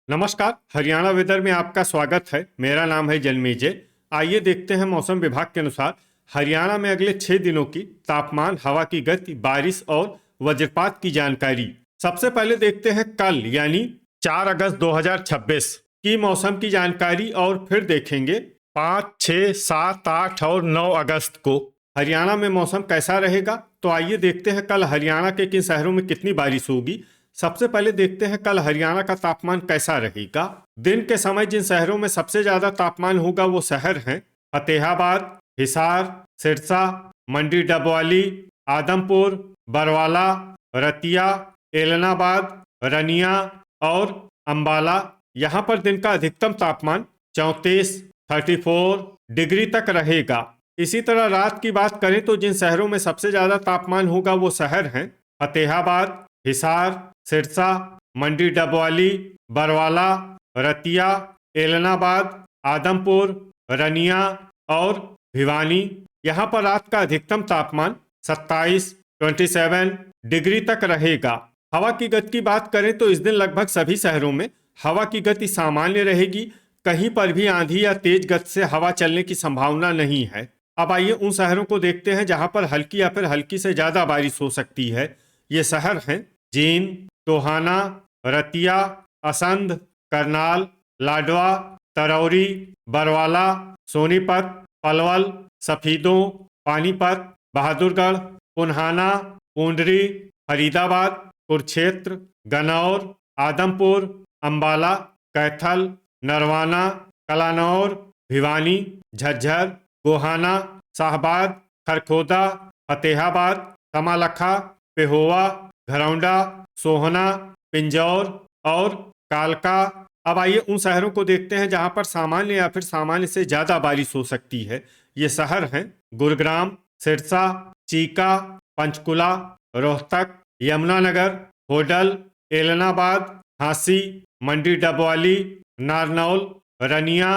नमस्कार। हरियाणा वेदर में आपका स्वागत है। मेरा नाम है जन्मेजय। आइए देखते हैं मौसम विभाग के अनुसार हरियाणा में अगले 6 दिनों की तापमान, हवा की गति, बारिश और वज्रपात की जानकारी। सबसे पहले देखते हैं कल यानी 4 अगस्त 2026 की मौसम की जानकारी और फिर देखेंगे 5, 6, 7, 8 और 9 अगस्त को हरियाणा में मौसम कैसा रहेगा। तो आइए देखते हैं कल हरियाणा के किन शहरों में कितनी बारिश होगी। सबसे पहले देखते हैं कल हरियाणा का तापमान कैसा रहेगा। दिन के समय जिन शहरों में सबसे ज्यादा तापमान होगा वो शहर हैं फतेहाबाद, हिसार, सिरसा, मंडी डबवाली, आदमपुर, बरवाला, रतिया, एलनाबाद, रनिया और अंबाला। यहाँ पर दिन का अधिकतम तापमान 34 डिग्री तक रहेगा। इसी तरह रात की बात करें तो जिन शहरों में सबसे ज्यादा तापमान होगा वो शहर हैं फतेहाबाद, हिसार, सिरसा, मंडी डबवाली, बरवाला, रतिया, एलनाबाद, आदमपुर, रनिया और भिवानी। यहाँ पर रात का अधिकतम तापमान 27 डिग्री तक रहेगा। हवा की गति की बात करें तो इस दिन लगभग सभी शहरों में हवा की गति सामान्य रहेगी। कहीं पर भी आंधी या तेज गति से हवा चलने की संभावना नहीं है। अब आइए उन शहरों को देखते हैं जहां पर हल्की या फिर हल्की से ज्यादा बारिश हो सकती है। ये शहर हैं जींद, टोहाना, रतिया, असंध, करनाल, लाडवा, तरौरी, बरवाला, सोनीपत, पलवल, सफीदों, पानीपत, बहादुरगढ़, पुन्हाना, पूंडरी, फरीदाबाद, कुरुक्षेत्र, गन्नौर, आदमपुर, अंबाला, कैथल, नरवाना, कलानौर, भिवानी, झज्जर, गोहाना, शाहबाद, खरखोदा, फतेहाबाद, कमालखा, पेहोवा, घरौंडा, सोहना, पिंजौर और कालका। अब आइए उन शहरों को देखते हैं जहां पर सामान्य या फिर सामान्य से ज्यादा बारिश हो सकती है। ये शहर हैं गुरुग्राम, सिरसा, चीका, पंचकुला, रोहतक, यमुनानगर, होडल, एलनाबाद, झांसी, मंडी डबवाली, नारनौल, रनिया,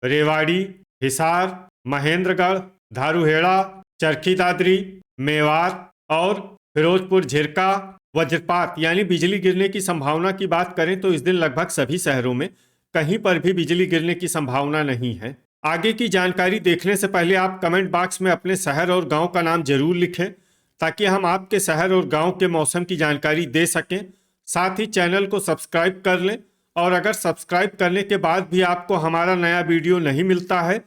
रेवाड़ी, हिसार, महेंद्रगढ़, धारूहेड़ा, चरखी दादरी, मेवात और फिरोजपुर झिरका। वज्रपात यानी बिजली गिरने की संभावना की बात करें तो इस दिन लगभग सभी शहरों में कहीं पर भी बिजली गिरने की संभावना नहीं है। आगे की जानकारी देखने से पहले आप कमेंट बॉक्स में अपने शहर और गांव का नाम जरूर लिखें ताकि हम आपके शहर और गांव के मौसम की जानकारी दे सकें। साथ ही चैनल को सब्सक्राइब कर लें और अगर सब्सक्राइब करने के बाद भी आपको हमारा नया वीडियो नहीं मिलता है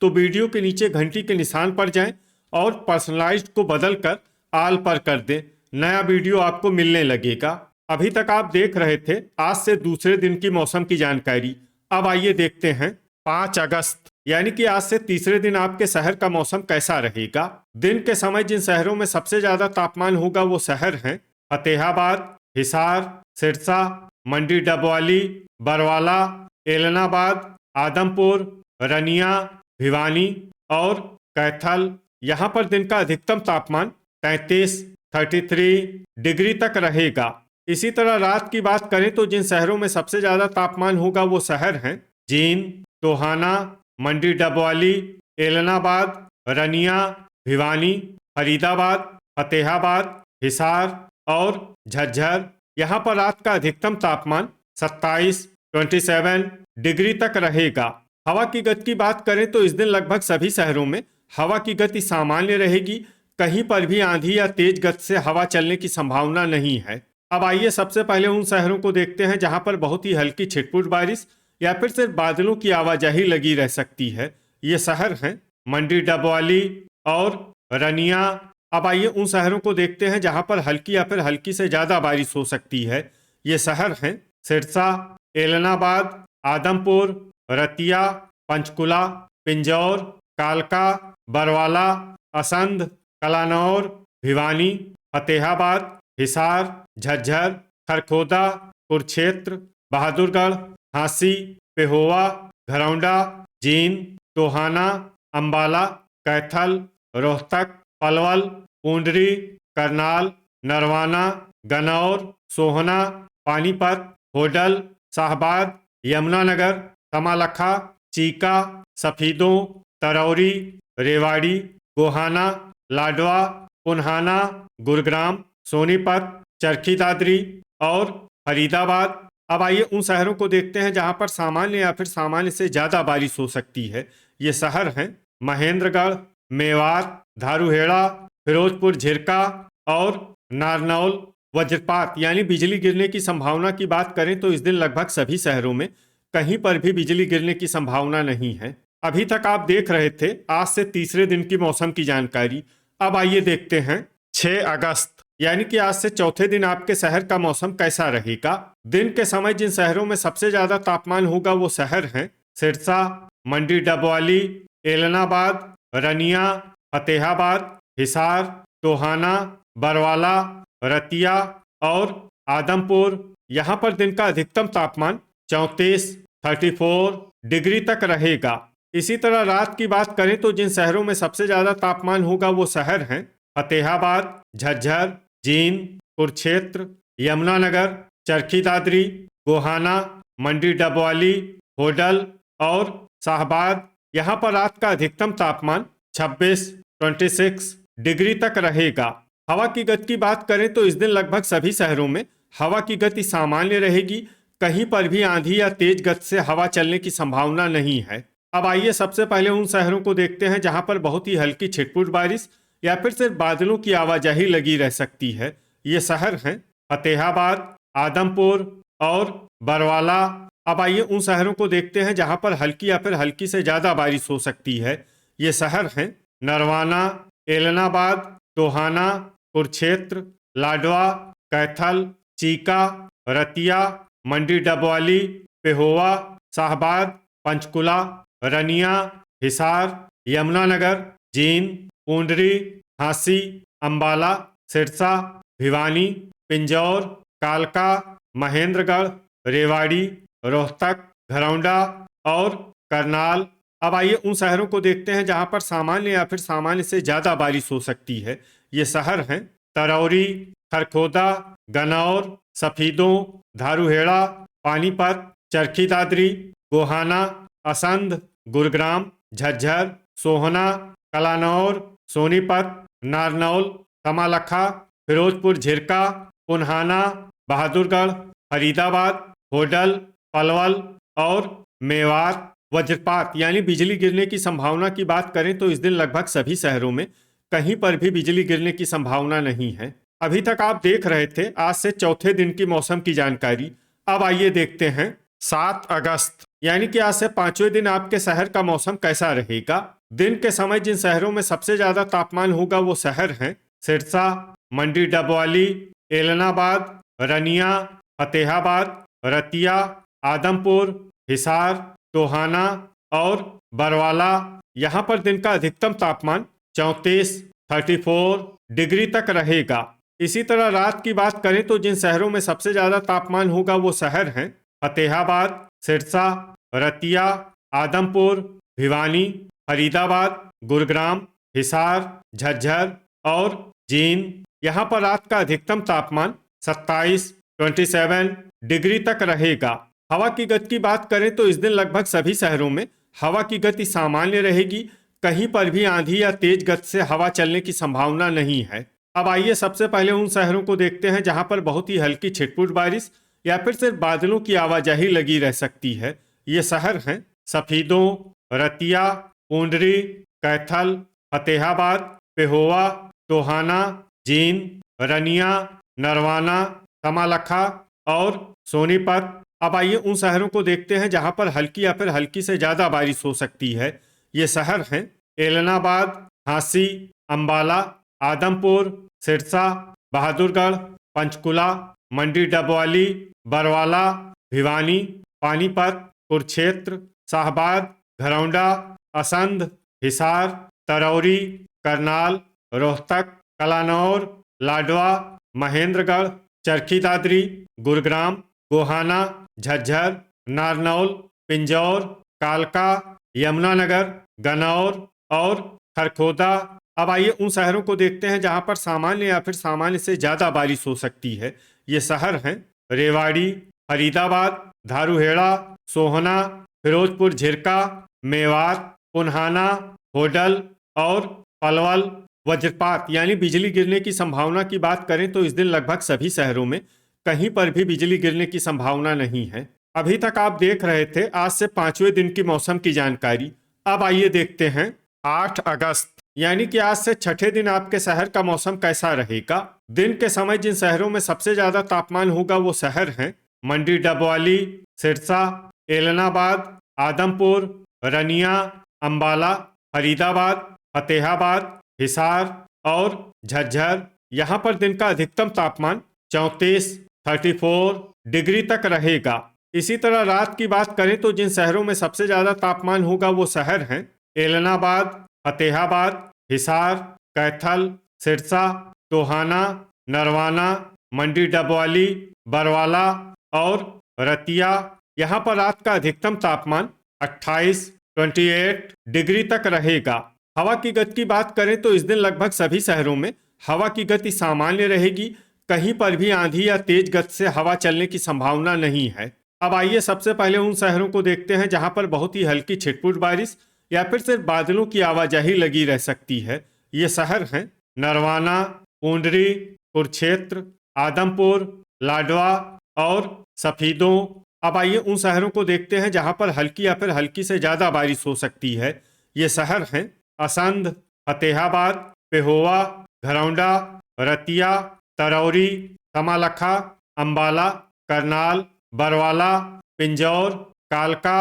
तो वीडियो के नीचे घंटी के निशान पर जाएं और पर्सनलाइज्ड को बदलकर आल पर कर दें। नया वीडियो आपको मिलने लगेगा। अभी तक आप देख रहे थे आज से दूसरे दिन की मौसम की जानकारी। अब आइए देखते हैं 5 अगस्त यानी कि आज से तीसरे दिन आपके शहर का मौसम कैसा रहेगा। दिन के समय जिन शहरों में सबसे ज्यादा तापमान होगा वो शहर हैं फतेहाबाद, हिसार, सिरसा, मंडी डबवाली, बरवाला, एलनाबाद, आदमपुर, रनिया, भिवानी और कैथल। यहाँ पर दिन का अधिकतम तापमान 33 डिग्री तक रहेगा। इसी तरह रात की बात करें तो जिन शहरों में सबसे ज्यादा तापमान होगा वो शहर हैं जींद, टोहाना, मंडी डबवाली, एलनाबाद, रनिया, भिवानी, फरीदाबाद, फतेहाबाद, हिसार और झज्जर। यहाँ पर रात का अधिकतम तापमान 27 डिग्री तक रहेगा। हवा की गति की बात करें तो इस दिन लगभग सभी शहरों में हवा की गति सामान्य रहेगी। कहीं पर भी आंधी या तेज गति से हवा चलने की संभावना नहीं है। अब आइए सबसे पहले उन शहरों को देखते हैं जहां पर बहुत ही हल्की छिटपुट बारिश या फिर सिर्फ बादलों की आवाजाही लगी रह सकती है। ये शहर हैं मंडी डबवाली और रनिया। अब आइए उन शहरों को देखते हैं जहां पर हल्की या फिर हल्की से ज्यादा बारिश हो सकती है। ये शहर हैं सिरसा, एलनाबाद, आदमपुर, रतिया, पंचकुला, पिंजौर, कालका, बरवाला, असंध, कलानौर, भिवानी, फतेहाबाद, हिसार, झज्जर, खरखोदा, कुरुक्षेत्र, बहादुरगढ़, झांसी, पेहोवा, घरौंडा, जींद, टोहाना, अंबाला, कैथल, रोहतक, पलवल, पूंडरी, करनाल, नरवाना, गन्नौर, सोहना, पानीपत, होडल, शाहबाद, यमुनानगर, कमालखा, चीका, सफीदों, तरौरी, रेवाड़ी, गोहाना, लाडवा, पुन्हाना, गुरुग्राम, सोनीपत, चरखी दादरी और फरीदाबाद, अब आइए उन शहरों को देखते हैं जहां पर सामान्य या फिर सामान्य से ज्यादा बारिश हो सकती है। ये शहर हैं महेंद्रगढ़, मेवात, धारूहेड़ा, फिरोजपुर झिरका और नारनौल। वज्रपात यानी बिजली गिरने की संभावना की बात करें तो इस दिन लगभग सभी शहरों में कहीं पर भी बिजली गिरने की संभावना नहीं है। अभी तक आप देख रहे थे आज से तीसरे दिन की मौसम की जानकारी। अब आइए देखते हैं 6 अगस्त यानी कि आज से चौथे दिन आपके शहर का मौसम कैसा रहेगा। दिन के समय जिन शहरों में सबसे ज्यादा तापमान होगा वो शहर हैं सिरसा, मंडी डबवाली, एलनाबाद, रनिया, फतेहाबाद, हिसार, टोहाना, बरवाला, रतिया और आदमपुर। यहाँ पर दिन का अधिकतम तापमान 34 डिग्री तक रहेगा। इसी तरह रात की बात करें तो जिन शहरों में सबसे ज्यादा तापमान होगा वो शहर हैं फतेहाबाद, झज्जर, जींद, कुरुक्षेत्र, यमुनानगर, चरखी दादरी, गोहाना, मंडी डबवाली, होडल और शाहबाद। यहाँ पर रात का अधिकतम तापमान 26 डिग्री तक रहेगा। हवा की गति की बात करें तो इस दिन लगभग सभी शहरों में हवा की गति सामान्य रहेगी। कहीं पर भी आंधी या तेज गति से हवा चलने की संभावना नहीं है। अब आइए सबसे पहले उन शहरों को देखते हैं जहां पर बहुत ही हल्की छिटपुट बारिश या फिर सिर्फ बादलों की आवाजाही लगी रह सकती है। ये शहर हैं फतेहाबाद, आदमपुर और बरवाला। अब आइए उन शहरों को देखते हैं जहां पर हल्की या फिर हल्की से ज्यादा बारिश हो सकती है। ये शहर हैं नरवाना, एलनाबाद, टोहाना, कुरुक्षेत्र, लाडवा, कैथल, चीका, रतिया, मंडी डबवाली, पेहोवा, शाहबाद, पंचकुला, रनिया, हिसार, यमुनानगर, जींद, पूंडरी, झांसी, अंबाला, सिरसा, भिवानी, पिंजौर, कालका, महेंद्रगढ़, रेवाड़ी, रोहतक, घरौंडा और करनाल। अब आइए उन शहरों को देखते हैं जहां पर सामान्य या फिर सामान्य से ज्यादा बारिश हो सकती है। ये शहर हैं तरौरी, खरखोदा, गनौर, सफीदों, धारूहेड़ा, पानीपत, चरखी दादरी, गोहाना, असंध, गुरुग्राम, झज्जर, सोहना, कलानौर, सोनीपत, नारनौल, कमालखा, फिरोजपुर झिरका, पुन्हाना, बहादुरगढ़, फरीदाबाद, होडल, पलवल और मेवात। वज्रपात यानी बिजली गिरने की संभावना की बात करें तो इस दिन लगभग सभी शहरों में कहीं पर भी बिजली गिरने की संभावना नहीं है। अभी तक आप देख रहे थे आज से चौथे दिन की मौसम की जानकारी। अब आइए देखते हैं 7 अगस्त यानी कि आज से पांचवें दिन आपके शहर का मौसम कैसा रहेगा। दिन के समय जिन शहरों में सबसे ज्यादा तापमान होगा वो शहर हैं सिरसा, मंडी डबवाली, एलनाबाद, रनिया, फतेहाबाद, रतिया, आदमपुर, हिसार, टोहाना और बरवाला। यहाँ पर दिन का अधिकतम तापमान 34 डिग्री तक रहेगा। इसी तरह रात की बात करें तो जिन शहरों में सबसे ज्यादा तापमान होगा वो शहर हैं फतेहाबाद, सिरसा, रतिया, आदमपुर, भिवानी, फरीदाबाद, गुरुग्राम, हिसार, झज्जर और जींद। यहाँ पर रात का अधिकतम तापमान 27 डिग्री तक रहेगा। हवा की गति की बात करें तो इस दिन लगभग सभी शहरों में हवा की गति सामान्य रहेगी। कहीं पर भी आंधी या तेज गति से हवा चलने की संभावना नहीं है। अब आइए सबसे पहले उन शहरों को देखते हैं जहां पर बहुत ही हल्की छिटपुट बारिश या फिर सिर्फ बादलों की आवाजाही लगी रह सकती है। ये शहर हैं सफीदों, रतिया, पूंडरी, कैथल, फतेहाबाद, पेहोवा, टोहाना, जींद, रनिया, नरवाना, कमालखा और सोनीपत। अब आइए उन शहरों को देखते हैं जहां पर हल्की या फिर हल्की से ज्यादा बारिश हो सकती है। ये शहर हैं एलनाबाद, झांसी, अंबाला, आदमपुर, सिरसा, बहादुरगढ़, पंचकुला, मंडी डबवाली, बरवाला, भिवानी, पानीपत, कुरुक्षेत्र, शाहबाद, घरौंडा, असंध, हिसार, तरौरी, करनाल, रोहतक, कलानौर, लाडवा, महेंद्रगढ़, चरखी दादरी, गुरुग्राम, गोहाना, झज्जर, नारनौल, पिंजौर, कालका, यमुनानगर, गनौर और खरखोदा। अब आइए उन शहरों को देखते हैं जहां पर सामान्य या फिर सामान्य से ज्यादा बारिश हो सकती है। ये शहर हैं रेवाड़ी, फरीदाबाद, धारूहेड़ा, सोहना, फिरोजपुर झिरका, मेवात, पुन्हाना, होडल और पलवल। वज्रपात यानी बिजली गिरने की संभावना की बात करें तो इस दिन लगभग सभी शहरों में कहीं पर भी बिजली गिरने की संभावना नहीं है। अभी तक आप देख रहे थे आज से 5वें दिन की मौसम की जानकारी। अब आइए देखते हैं 8 अगस्त यानी कि आज से छठे दिन आपके शहर का मौसम कैसा रहेगा। दिन के समय जिन शहरों में सबसे ज्यादा तापमान होगा वो शहर हैं मंडी, डबवाली, सिरसा, एलनाबाद, आदमपुर, रनिया, अंबाला, फरीदाबाद, फतेहाबाद, हिसार और झज्जर। यहाँ पर दिन का अधिकतम तापमान 34 डिग्री तक रहेगा। इसी तरह रात की बात करें तो जिन शहरों में सबसे ज्यादा तापमान होगा वो शहर हैं एलनाबाद, फतेहाबाद, हिसार, कैथल, सिरसा, टोहाना, नरवाना, मंडी, डबवाली, बरवाला और रतिया। यहाँ पर रात का अधिकतम तापमान 28 डिग्री तक रहेगा। हवा की गति की बात करें तो इस दिन लगभग सभी शहरों में हवा की गति सामान्य रहेगी। कहीं पर भी आंधी या तेज गति से हवा चलने की संभावना नहीं है। अब आइए सबसे पहले उन शहरों को देखते हैं जहां पर बहुत ही हल्की छिटपुट बारिश या फिर सिर्फ बादलों की आवाजाही लगी रह सकती है। ये शहर हैं नरवाना, पूंडरी, कुरुक्षेत्र, आदमपुर, लाडवा और सफीदों। अब आइए उन शहरों को देखते हैं जहां पर हल्की या फिर हल्की से ज्यादा बारिश हो सकती है। ये शहर हैं असंध, फतेहाबाद, पेहोवा, घरौंडा, रतिया, तरौरी, कमालखा, अंबाला, करनाल, बरवाला, पिंजौर, कालका,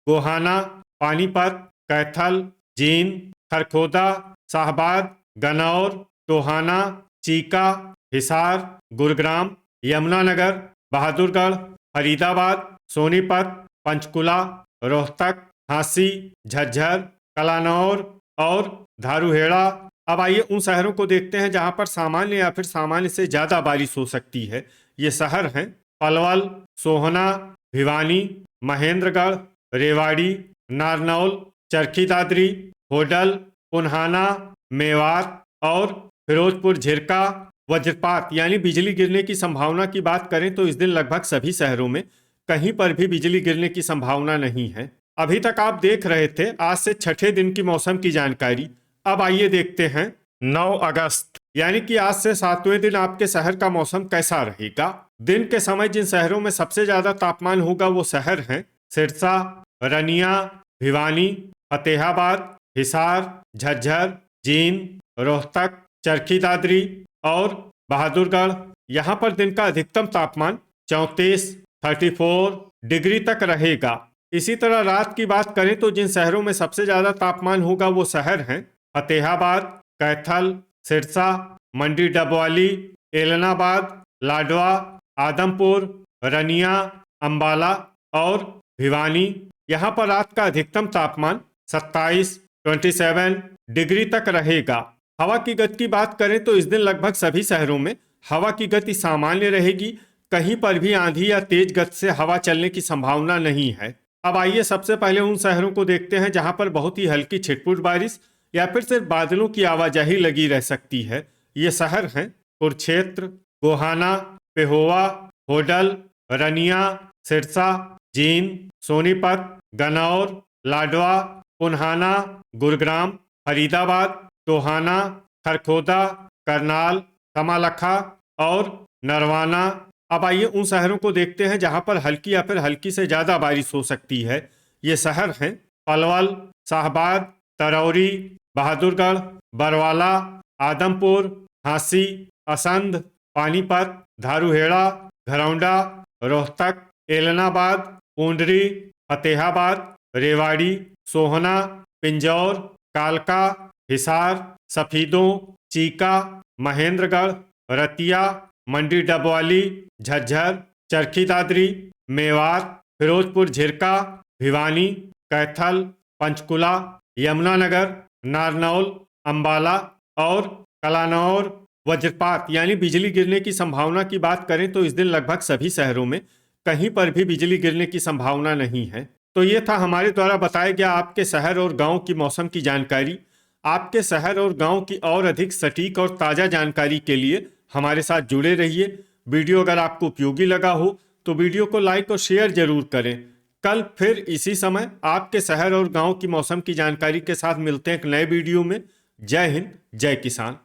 गोहाना, पानीपत, कैथल, जींद, खरखोदा, शाहबाद, गनौर, टोहाना, चीका, हिसार, गुरुग्राम, यमुनानगर, बहादुरगढ़, फरीदाबाद, सोनीपत, पंचकुला, रोहतक, झांसी, झज्जर, कलानौर और धारूहेड़ा। अब आइए उन शहरों को देखते हैं जहां पर सामान्य या फिर सामान्य से ज्यादा बारिश हो सकती है। ये शहर हैं पलवल, सोहना, भिवानी, महेंद्रगढ़, रेवाड़ी, नारनौल, चरखी दादरी, होडल, पुन्हाना, मेवात और फिरोजपुर झिरका। वज्रपात यानी बिजली गिरने की संभावना की बात करें तो इस दिन लगभग सभी शहरों में कहीं पर भी बिजली गिरने की संभावना नहीं है। अभी तक आप देख रहे थे आज से छठे दिन की मौसम की जानकारी। अब आइए देखते हैं 9 अगस्त यानी कि आज से 7वें दिन आपके शहर का मौसम कैसा रहेगा। दिन के समय जिन शहरों में सबसे ज्यादा तापमान होगा वो शहर हैं सिरसा, रनिया, भिवानी, फतेहाबाद, हिसार, झज्जर, जींद, रोहतक, चरखी दादरी और बहादुरगढ़। यहाँ पर दिन का अधिकतम तापमान 34 डिग्री तक रहेगा। इसी तरह रात की बात करें तो जिन शहरों में सबसे ज्यादा तापमान होगा वो शहर हैं फतेहाबाद, कैथल, सिरसा, मंडी, डबवाली, एलनाबाद, लाडवा, आदमपुर, रनिया, अंबाला और भिवानी। यहाँ पर रात का अधिकतम तापमान 27 डिग्री तक रहेगा। हवा की गति की बात करें तो इस दिन लगभग सभी शहरों में हवा की गति सामान्य रहेगी। कहीं पर भी आंधी या तेज गति से हवा चलने की संभावना नहीं है। अब आइए सबसे पहले उन शहरों को देखते हैं जहां पर बहुत ही हल्की छिटपुट बारिश या फिर सिर्फ बादलों की आवाजाही लगी रह सकती है। ये शहर हैं कुरुक्षेत्र, गोहाना, पेहोवा, होडल, रनिया, सिरसा, जींद, सोनीपत, गनौर, लाडवा, पुन्हाना, गुरुग्राम, फरीदाबाद, टोहाना, खरखोदा, करनाल, कमालखा और नरवाना। अब आइए उन शहरों को देखते हैं जहां पर हल्की या फिर हल्की से ज्यादा बारिश हो सकती है। ये शहर हैं पलवल, शाहबाद, तरौरी, बहादुरगढ़, बरवाला, आदमपुर, झांसी, असंध, पानीपत, धारूहेड़ा, घरौंडा, रोहतक, एलनाबाद, पूंडरी, फतेहाबाद, रेवाड़ी, सोहना, पिंजौर, कालका, हिसार, सफीदों, चीका, महेंद्रगढ़, रतिया, मंडी, डबवाली, झज्जर, चरखी दादरी, मेवात, फिरोजपुर झिरका, भिवानी, कैथल, पंचकुला, यमुनानगर, नारनौल, अंबाला और कलानौर। वज्रपात यानी बिजली गिरने की संभावना की बात करें तो इस दिन लगभग सभी शहरों में कहीं पर भी बिजली गिरने की संभावना नहीं है। तो ये था हमारे द्वारा बताया गया आपके शहर और गांव की मौसम की जानकारी। आपके शहर और गांव की और अधिक सटीक और ताज़ा जानकारी के लिए हमारे साथ जुड़े रहिए। वीडियो अगर आपको उपयोगी लगा हो तो वीडियो को लाइक और शेयर जरूर करें। कल फिर इसी समय आपके शहर और गांव की मौसम की जानकारी के साथ मिलते हैं एक नए वीडियो में। जय हिंद, जय किसान।